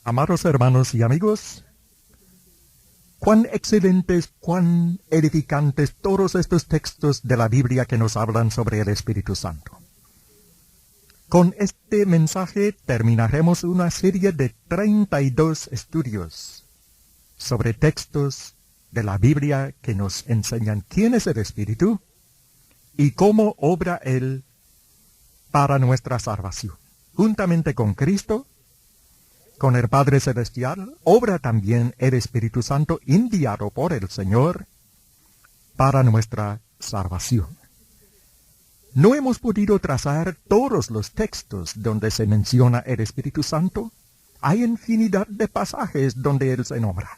Amados hermanos y amigos, cuán excelentes, cuán edificantes todos estos textos de la Biblia que nos hablan sobre el Espíritu Santo. Con este mensaje terminaremos una serie de 32 estudios sobre textos de la Biblia que nos enseñan quién es el Espíritu y cómo obra Él para nuestra salvación. Juntamente con Cristo, con el Padre Celestial, obra también el Espíritu Santo enviado por el Señor para nuestra salvación. No hemos podido trazar todos los textos donde se menciona el Espíritu Santo. Hay infinidad de pasajes donde Él se nombra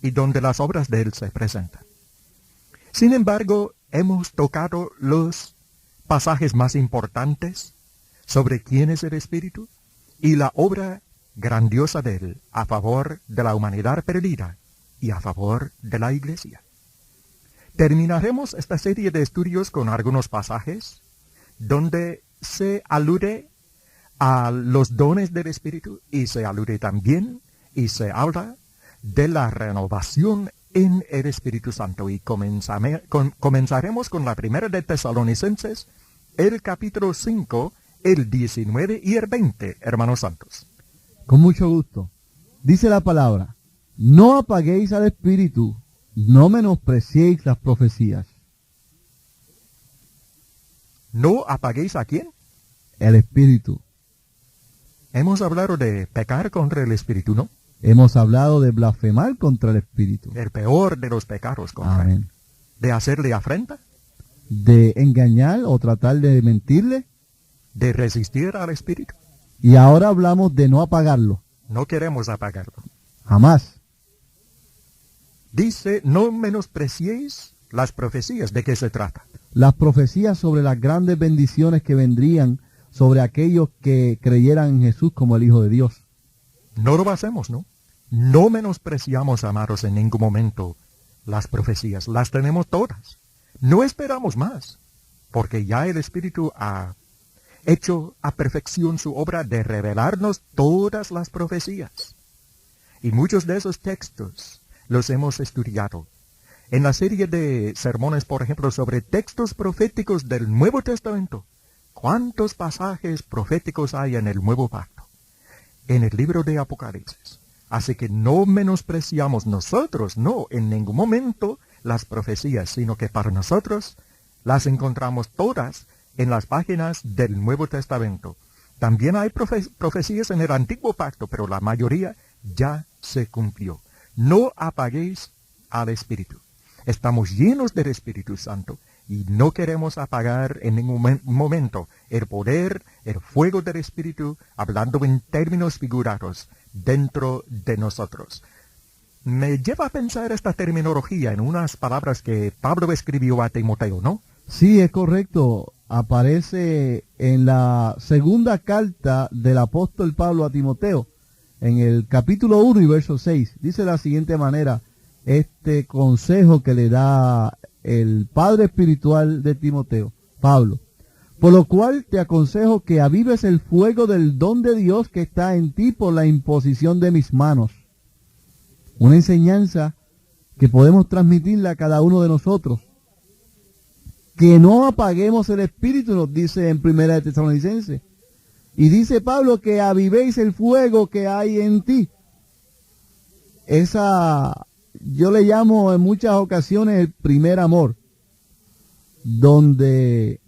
y donde las obras de Él se presentan. Sin embargo, hemos tocado los pasajes más importantes sobre quién es el Espíritu y la obra grandiosa de Él a favor de la humanidad perdida y a favor de la Iglesia. Terminaremos esta serie de estudios con algunos pasajes donde se alude a los dones del Espíritu y se alude también y se habla de la renovación en el Espíritu Santo. Y comenzaremos con la primera de Tesalonicenses, el capítulo 5, el 19 y el 20, hermanos santos. Con mucho gusto. Dice la palabra: no apaguéis al Espíritu, no menospreciéis las profecías. ¿No apaguéis a quién? El Espíritu. Hemos hablado de pecar contra el Espíritu, ¿no? Hemos hablado de blasfemar contra el Espíritu. El peor de los pecados contra Él. Amén. De hacerle afrenta. De engañar o tratar de mentirle. De resistir al Espíritu. Y ahora hablamos de no apagarlo. No queremos apagarlo. Jamás. Dice, no menospreciéis las profecías. ¿De qué se trata? Las profecías sobre las grandes bendiciones que vendrían sobre aquellos que creyeran en Jesús como el Hijo de Dios. No lo hacemos, ¿no? No menospreciamos, amados, en ningún momento las profecías. Las tenemos todas. No esperamos más, porque ya el Espíritu ha hecho a perfección su obra de revelarnos todas las profecías. Y muchos de esos textos los hemos estudiado. En la serie de sermones, por ejemplo, sobre textos proféticos del Nuevo Testamento. ¿Cuántos pasajes proféticos hay en el Nuevo Pacto? En el libro de Apocalipsis. Así que no menospreciamos nosotros, no, en ningún momento, las profecías, sino que para nosotros las encontramos todas en las páginas del Nuevo Testamento. También hay profecías en el Antiguo Pacto, pero la mayoría ya se cumplió. No apaguéis al Espíritu. Estamos llenos del Espíritu Santo y no queremos apagar en ningún momento el poder, el fuego del Espíritu, hablando en términos figurados, dentro de nosotros. Me lleva a pensar esta terminología en unas palabras que Pablo escribió a Timoteo, ¿no? Sí, es correcto. Aparece en la segunda carta del apóstol Pablo a Timoteo, en el capítulo 1 y verso 6. Dice de la siguiente manera este consejo que le da el padre espiritual de Timoteo, Pablo: por lo cual te aconsejo que avives el fuego del don de Dios que está en ti por la imposición de mis manos. Una enseñanza que podemos transmitirle a cada uno de nosotros. Que no apaguemos el Espíritu, nos dice en Primera de Tesalonicenses. Y dice Pablo que avivéis el fuego que hay en ti. Esa, yo le llamo en muchas ocasiones el primer amor, donde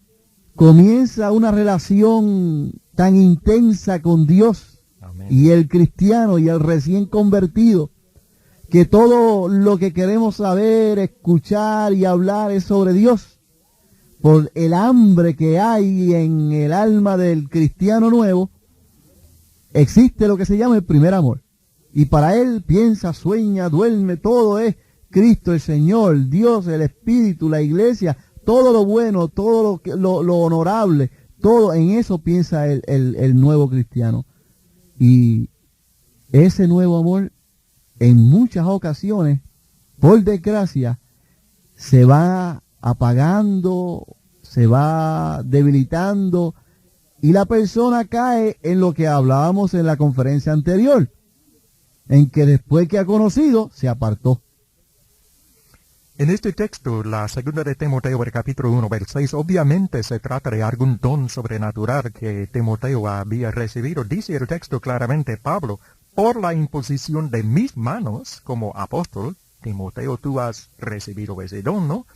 comienza una relación tan intensa con Dios. Amén. Y el cristiano y el recién convertido, que todo lo que queremos saber, escuchar y hablar es sobre Dios. Por el hambre que hay en el alma del cristiano nuevo, existe lo que se llama el primer amor. Y para él piensa, sueña, duerme, todo es Cristo, el Señor, Dios, el Espíritu, la Iglesia, todo lo bueno, todo lo honorable, todo en eso piensa el nuevo cristiano. Y ese nuevo amor, en muchas ocasiones, por desgracia, se va apagando, se va debilitando y la persona cae en lo que hablábamos en la conferencia anterior, en que después que ha conocido, se apartó. En este texto, la segunda de Timoteo, el capítulo 1, versículo 6, obviamente se trata de algún don sobrenatural que Timoteo había recibido. Dice el texto claramente, Pablo, por la imposición de mis manos como apóstol, Timoteo, tú has recibido ese don, ¿no?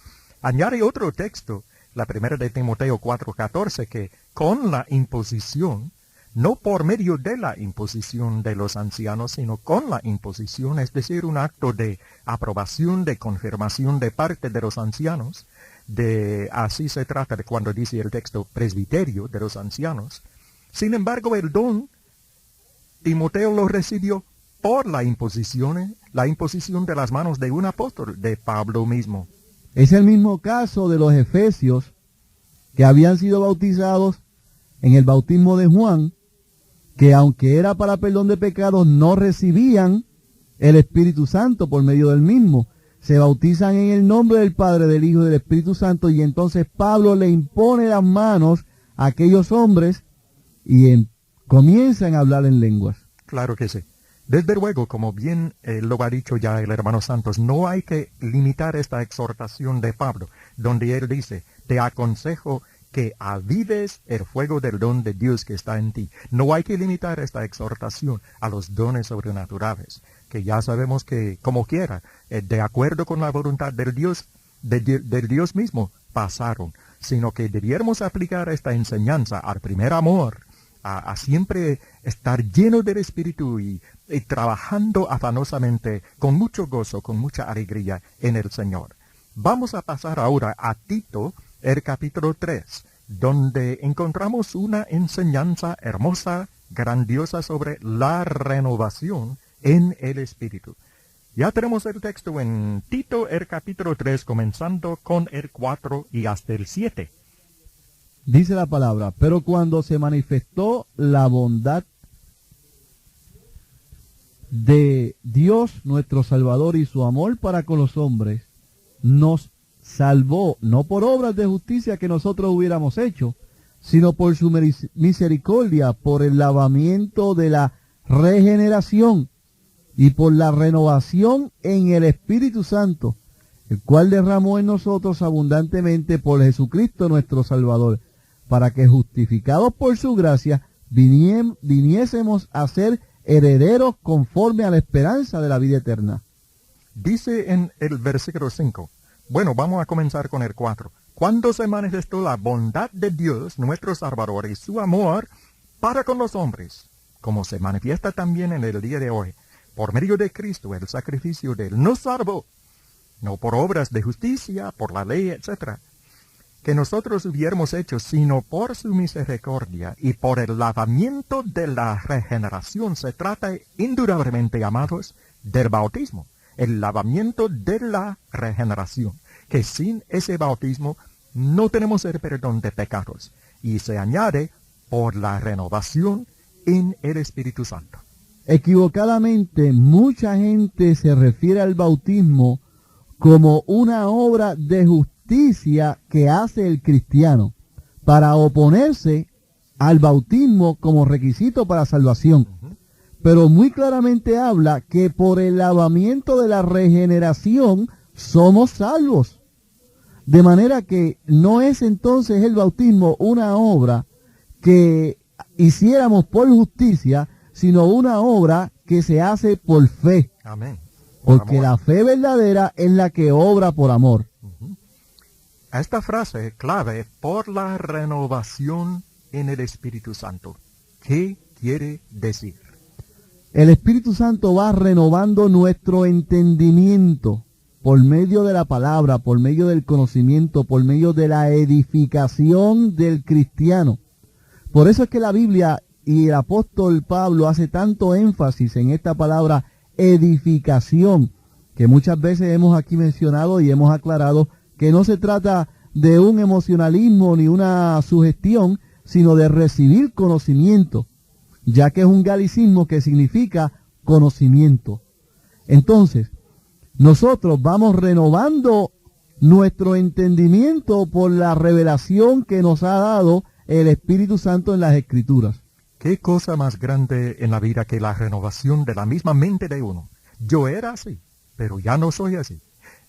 Añade otro texto, la primera de Timoteo 4:14, que con la imposición, no por medio de la imposición de los ancianos, sino con la imposición, es decir, un acto de aprobación, de confirmación de parte de los ancianos, así se trata de cuando dice el texto presbiterio de los ancianos. Sin embargo, el don, Timoteo lo recibió por la imposición de las manos de un apóstol, de Pablo mismo. Es el mismo caso de los efesios que habían sido bautizados en el bautismo de Juan, que aunque era para perdón de pecados, no recibían el Espíritu Santo por medio del mismo. Se bautizan en el nombre del Padre, del Hijo y del Espíritu Santo, y entonces Pablo le impone las manos a aquellos hombres y comienzan a hablar en lenguas. Claro que sí. Desde luego, como bien lo ha dicho ya el hermano Santos, no hay que limitar esta exhortación de Pablo, donde él dice, te aconsejo que avives el fuego del don de Dios que está en ti. No hay que limitar esta exhortación a los dones sobrenaturales, que ya sabemos que, como quiera, de acuerdo con la voluntad del Dios, del Dios mismo, pasaron, sino que debiéramos aplicar esta enseñanza al primer amor, a siempre estar lleno del Espíritu y trabajando afanosamente, con mucho gozo, con mucha alegría en el Señor. Vamos a pasar ahora a Tito, el capítulo 3, donde encontramos una enseñanza hermosa, grandiosa sobre la renovación en el Espíritu. Ya tenemos el texto en Tito, el capítulo 3, comenzando con el 4 y hasta el 7. Dice la palabra, pero cuando se manifestó la bondad de Dios nuestro Salvador y su amor para con los hombres, nos salvó, no por obras de justicia que nosotros hubiéramos hecho, sino por su misericordia, por el lavamiento de la regeneración y por la renovación en el Espíritu Santo, el cual derramó en nosotros abundantemente por Jesucristo nuestro Salvador, para que justificados por su gracia viniésemos a ser herederos conforme a la esperanza de la vida eterna. Dice en el versículo 5, bueno, vamos a comenzar con el 4. Cuando se manifestó la bondad de Dios, nuestro Salvador, y su amor para con los hombres, como se manifiesta también en el día de hoy, por medio de Cristo, el sacrificio de Él nos salvó, no por obras de justicia, por la ley, etc., que nosotros hubiéramos hecho, sino por su misericordia y por el lavamiento de la regeneración. Se trata indudablemente, amados, del bautismo, el lavamiento de la regeneración, que sin ese bautismo no tenemos el perdón de pecados, y se añade por la renovación en el Espíritu Santo. Equivocadamente, mucha gente se refiere al bautismo como una obra de justicia que hace el cristiano para oponerse al bautismo como requisito para salvación. Pero muy claramente habla que por el lavamiento de la regeneración somos salvos. De manera que no es entonces el bautismo una obra que hiciéramos por justicia, sino una obra que se hace por fe. Amén. Porque la fe verdadera es la que obra por amor. Esta frase clave, por la renovación en el Espíritu Santo, ¿qué quiere decir? El Espíritu Santo va renovando nuestro entendimiento por medio de la palabra, por medio del conocimiento, por medio de la edificación del cristiano. Por eso es que la Biblia y el apóstol Pablo hace tanto énfasis en esta palabra edificación, que muchas veces hemos aquí mencionado y hemos aclarado que no se trata de un emocionalismo ni una sugestión, sino de recibir conocimiento, ya que es un galicismo que significa conocimiento. Entonces, nosotros vamos renovando nuestro entendimiento por la revelación que nos ha dado el Espíritu Santo en las Escrituras. ¿Qué cosa más grande en la vida que la renovación de la misma mente de uno? Yo era así, pero ya no soy así.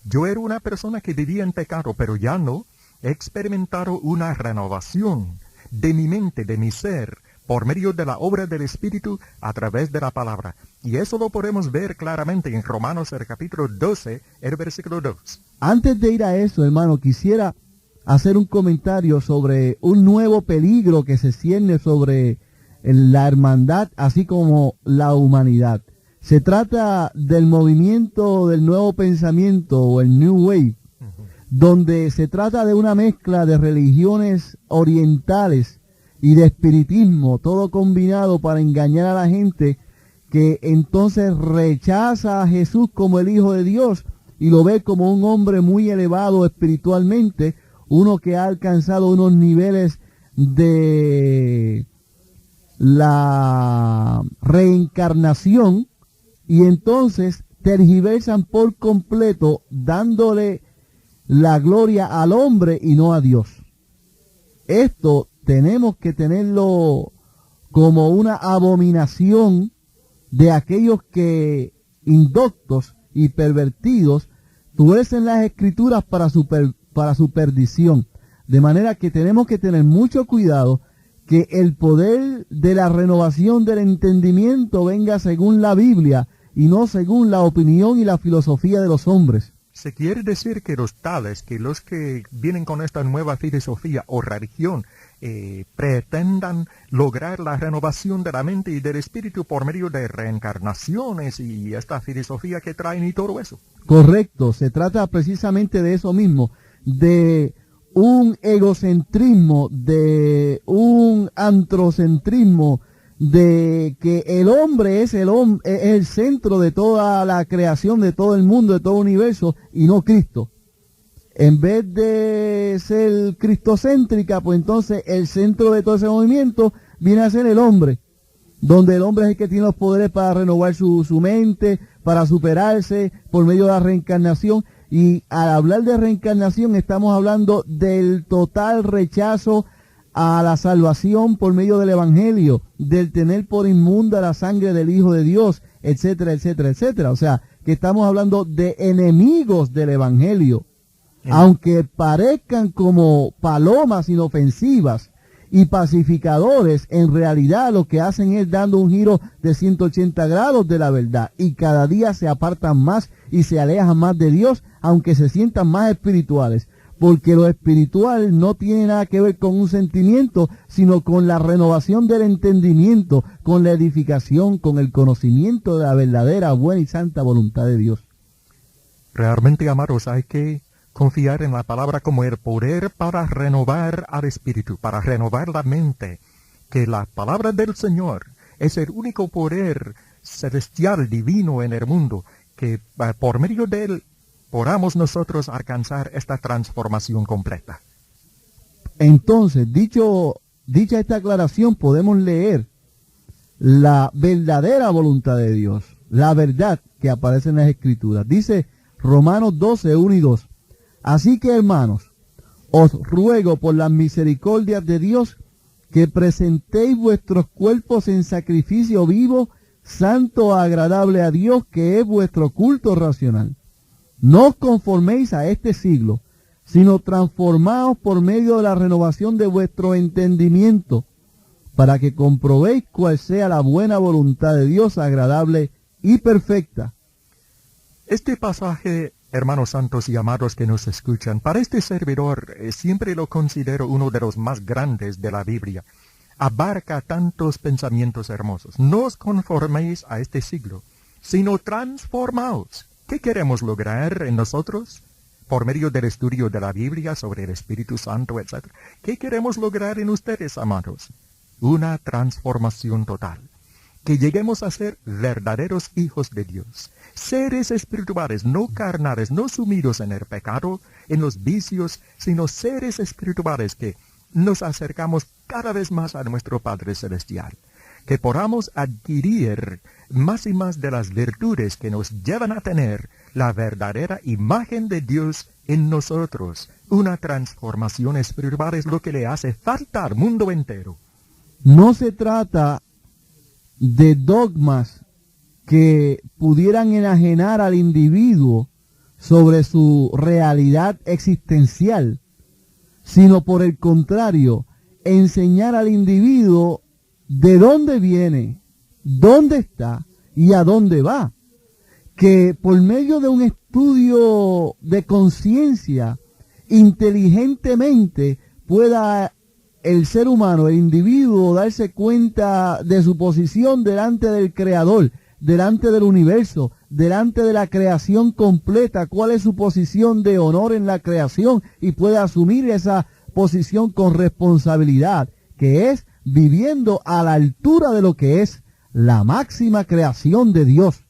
Yo era una persona que vivía en pecado, pero ya no. He experimentado una renovación de mi mente, de mi ser, por medio de la obra del Espíritu a través de la palabra. Y eso lo podemos ver claramente en Romanos el capítulo 12, el versículo 2. Antes de ir a eso, hermano, quisiera hacer un comentario sobre un nuevo peligro que se cierne sobre la hermandad, así como la humanidad. Se trata del movimiento del nuevo pensamiento o el New Wave, donde se trata de una mezcla de religiones orientales y de espiritismo, todo combinado para engañar a la gente, que entonces rechaza a Jesús como el Hijo de Dios y lo ve como un hombre muy elevado espiritualmente, uno que ha alcanzado unos niveles de la reencarnación, y entonces tergiversan por completo dándole la gloria al hombre y no a Dios. Esto tenemos que tenerlo como una abominación de aquellos que, indoctos y pervertidos, tuercen las escrituras para su perdición. De manera que tenemos que tener mucho cuidado que el poder de la renovación del entendimiento venga según la Biblia y no según la opinión y la filosofía de los hombres. Se quiere decir que los tales, que los que vienen con esta nueva filosofía o religión, pretendan lograr la renovación de la mente y del espíritu por medio de reencarnaciones y esta filosofía que traen y todo eso. Correcto, se trata precisamente de eso mismo, de un egocentrismo, de un antrocentrismo, de que el hombre es el centro de toda la creación, de todo el mundo, de todo el universo, y no Cristo. En vez de ser cristocéntrica, pues entonces el centro de todo ese movimiento viene a ser el hombre, donde el hombre es el que tiene los poderes para renovar su mente, para superarse por medio de la reencarnación. Y al hablar de reencarnación estamos hablando del total rechazo a la salvación por medio del Evangelio, del tener por inmunda la sangre del Hijo de Dios, etcétera, etcétera, etcétera. O sea, que estamos hablando de enemigos del Evangelio, aunque parezcan como palomas inofensivas y pacificadores, en realidad lo que hacen es dando un giro de 180 grados de la verdad, y cada día se apartan más y se alejan más de Dios, aunque se sientan más espirituales, porque lo espiritual no tiene nada que ver con un sentimiento, sino con la renovación del entendimiento, con la edificación, con el conocimiento de la verdadera, buena y santa voluntad de Dios. Realmente, amados, hay que confiar en la palabra como el poder para renovar al espíritu, para renovar la mente, que la palabra del Señor es el único poder celestial, divino en el mundo, que por medio de él podamos nosotros alcanzar esta transformación completa. Entonces, dicha esta aclaración, podemos leer la verdadera voluntad de Dios, la verdad que aparece en las Escrituras. Dice Romanos 12, 1 y 2. Así que, hermanos, os ruego por las misericordias de Dios que presentéis vuestros cuerpos en sacrificio vivo, santo, agradable a Dios, que es vuestro culto racional. No os conforméis a este siglo, sino transformaos por medio de la renovación de vuestro entendimiento, para que comprobéis cuál sea la buena voluntad de Dios, agradable y perfecta. Este pasaje, hermanos santos y amados que nos escuchan, para este servidor siempre lo considero uno de los más grandes de la Biblia. Abarca tantos pensamientos hermosos. No os conforméis a este siglo, sino transformaos. ¿Qué queremos lograr en nosotros? Por medio del estudio de la Biblia sobre el Espíritu Santo, etc. ¿Qué queremos lograr en ustedes, amados? Una transformación total. Que lleguemos a ser verdaderos hijos de Dios. Seres espirituales, no carnales, no sumidos en el pecado, en los vicios, sino seres espirituales que nos acercamos cada vez más a nuestro Padre Celestial. Que podamos adquirir más y más de las virtudes que nos llevan a tener la verdadera imagen de Dios en nosotros. Una transformación espiritual es lo que le hace falta al mundo entero. No se trata de dogmas que pudieran enajenar al individuo sobre su realidad existencial, sino por el contrario, enseñar al individuo de dónde viene, dónde está y a dónde va. Que por medio de un estudio de conciencia, inteligentemente pueda el ser humano, el individuo, darse cuenta de su posición delante del Creador, delante del universo, delante de la creación completa, cuál es su posición de honor en la creación, y pueda asumir esa posición con responsabilidad, que es viviendo a la altura de lo que es la máxima creación de Dios,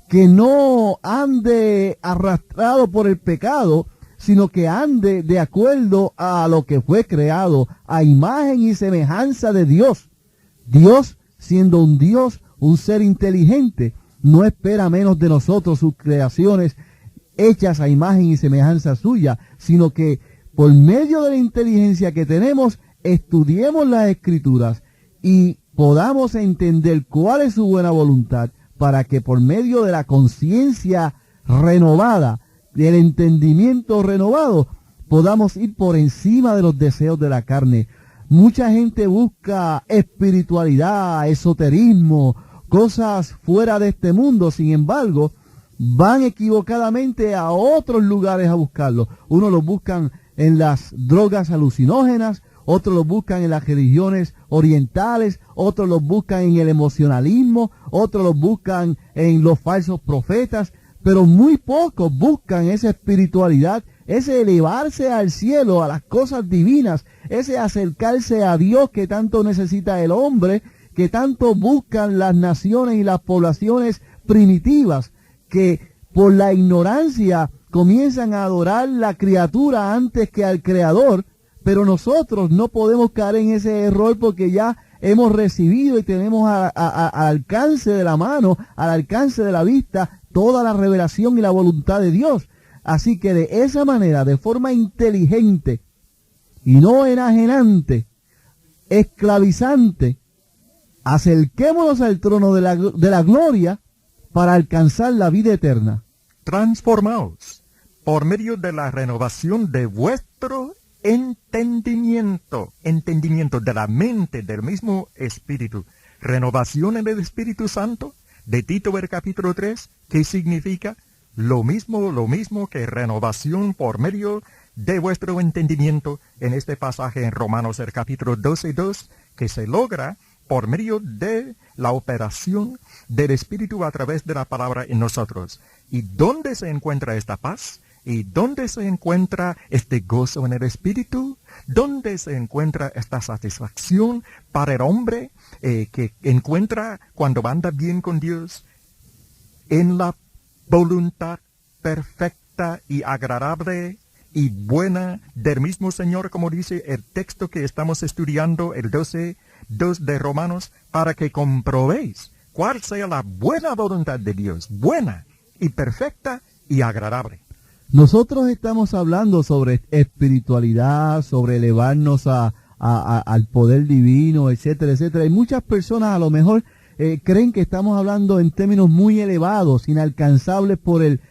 que no ande arrastrado por el pecado, sino que ande de acuerdo a lo que fue creado, a imagen y semejanza de Dios. Dios, siendo un Dios, un ser inteligente, no espera menos de nosotros sus creaciones hechas a imagen y semejanza suya, sino que por medio de la inteligencia que tenemos, estudiemos las Escrituras y podamos entender cuál es su buena voluntad, para que por medio de la conciencia renovada, del entendimiento renovado, podamos ir por encima de los deseos de la carne. Mucha gente busca espiritualidad, esoterismo, cosas fuera de este mundo. Sin embargo, van equivocadamente a otros lugares a buscarlo. Unos los buscan en las drogas alucinógenas, otros los buscan en las religiones orientales, otros los buscan en el emocionalismo, otros los buscan en los falsos profetas, pero muy pocos buscan esa espiritualidad, ese elevarse al cielo, a las cosas divinas, ese acercarse a Dios que tanto necesita el hombre, que tanto buscan las naciones y las poblaciones primitivas, que por la ignorancia comienzan a adorar la criatura antes que al Creador. Pero nosotros no podemos caer en ese error, porque ya hemos recibido y tenemos al alcance de la mano, al alcance de la vista, toda la revelación y la voluntad de Dios. Así que de esa manera, de forma inteligente y no enajenante, esclavizante, acerquémonos al trono de la gloria para alcanzar la vida eterna. Transformaos por medio de la renovación de vuestro entendimiento de la mente, del mismo Espíritu. Renovación en el Espíritu Santo, de Tito el capítulo 3, ¿qué significa? Lo mismo que renovación por medio de vuestro entendimiento en este pasaje en Romanos el capítulo 12:2, que se logra por medio de la operación del Espíritu a través de la palabra en nosotros. ¿Y dónde se encuentra esta paz? ¿Y dónde se encuentra este gozo en el Espíritu? ¿Dónde se encuentra esta satisfacción para el hombre que encuentra cuando anda bien con Dios? En la voluntad perfecta y agradable y buena del mismo Señor, como dice el texto que estamos estudiando, el 12:2 de Romanos, para que comprobéis cuál sea la buena voluntad de Dios, buena y perfecta y agradable. Nosotros estamos hablando sobre espiritualidad, sobre elevarnos al poder divino, etcétera, etcétera. Y muchas personas a lo mejor creen que estamos hablando en términos muy elevados, inalcanzables por el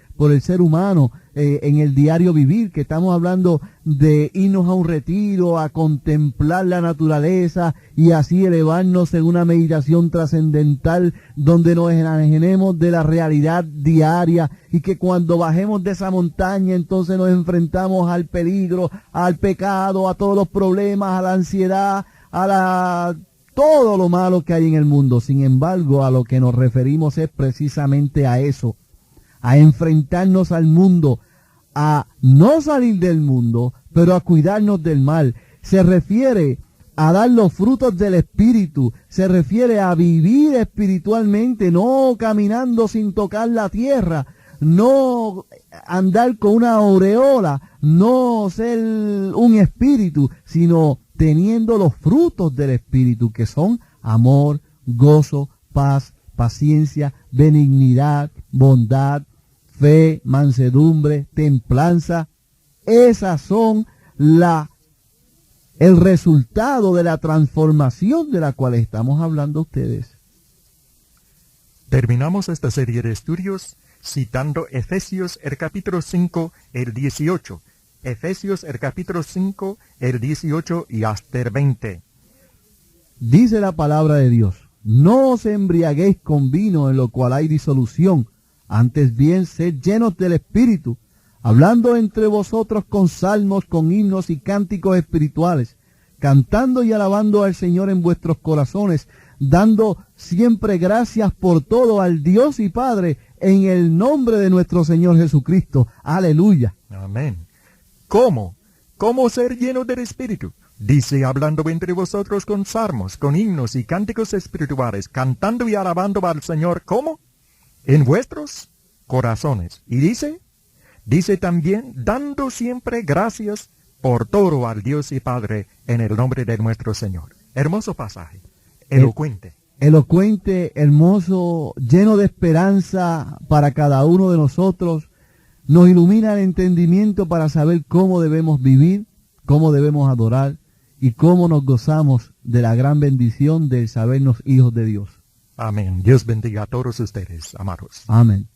ser humano en el diario vivir, que estamos hablando de irnos a un retiro, a contemplar la naturaleza y así elevarnos en una meditación trascendental donde nos enajenemos de la realidad diaria, y que cuando bajemos de esa montaña entonces nos enfrentamos al peligro, al pecado, a todos los problemas, a la ansiedad, todo lo malo que hay en el mundo. Sin embargo, a lo que nos referimos es precisamente a eso, a enfrentarnos al mundo, a no salir del mundo, pero a cuidarnos del mal. Se refiere a dar los frutos del Espíritu, se refiere a vivir espiritualmente, no caminando sin tocar la tierra, no andar con una aureola, no ser un espíritu, sino teniendo los frutos del Espíritu, que son amor, gozo, paz, paciencia, benignidad, bondad, fe, mansedumbre, templanza. Esas son las el resultado de la transformación de la cual estamos hablando ustedes. Terminamos esta serie de estudios citando Efesios el capítulo 5, el 18. Efesios el capítulo 5, el 18 y hasta el 20. Dice la palabra de Dios: no os embriaguéis con vino en lo cual hay disolución, antes bien sed llenos del Espíritu, hablando entre vosotros con salmos, con himnos y cánticos espirituales, cantando y alabando al Señor en vuestros corazones, dando siempre gracias por todo al Dios y Padre, en el nombre de nuestro Señor Jesucristo. Aleluya. Amén. ¿Cómo? ¿Cómo ser llenos del Espíritu? Dice, hablando entre vosotros con salmos, con himnos y cánticos espirituales, cantando y alabando al Señor. ¿Cómo? En vuestros corazones. Y dice también, dando siempre gracias por todo al Dios y Padre en el nombre de nuestro Señor. Hermoso pasaje. Elocuente. Elocuente, hermoso, lleno de esperanza para cada uno de nosotros. Nos ilumina el entendimiento para saber cómo debemos vivir, cómo debemos adorar y cómo nos gozamos de la gran bendición del sabernos hijos de Dios. Amén. Dios bendiga a todos ustedes, amados. Amén.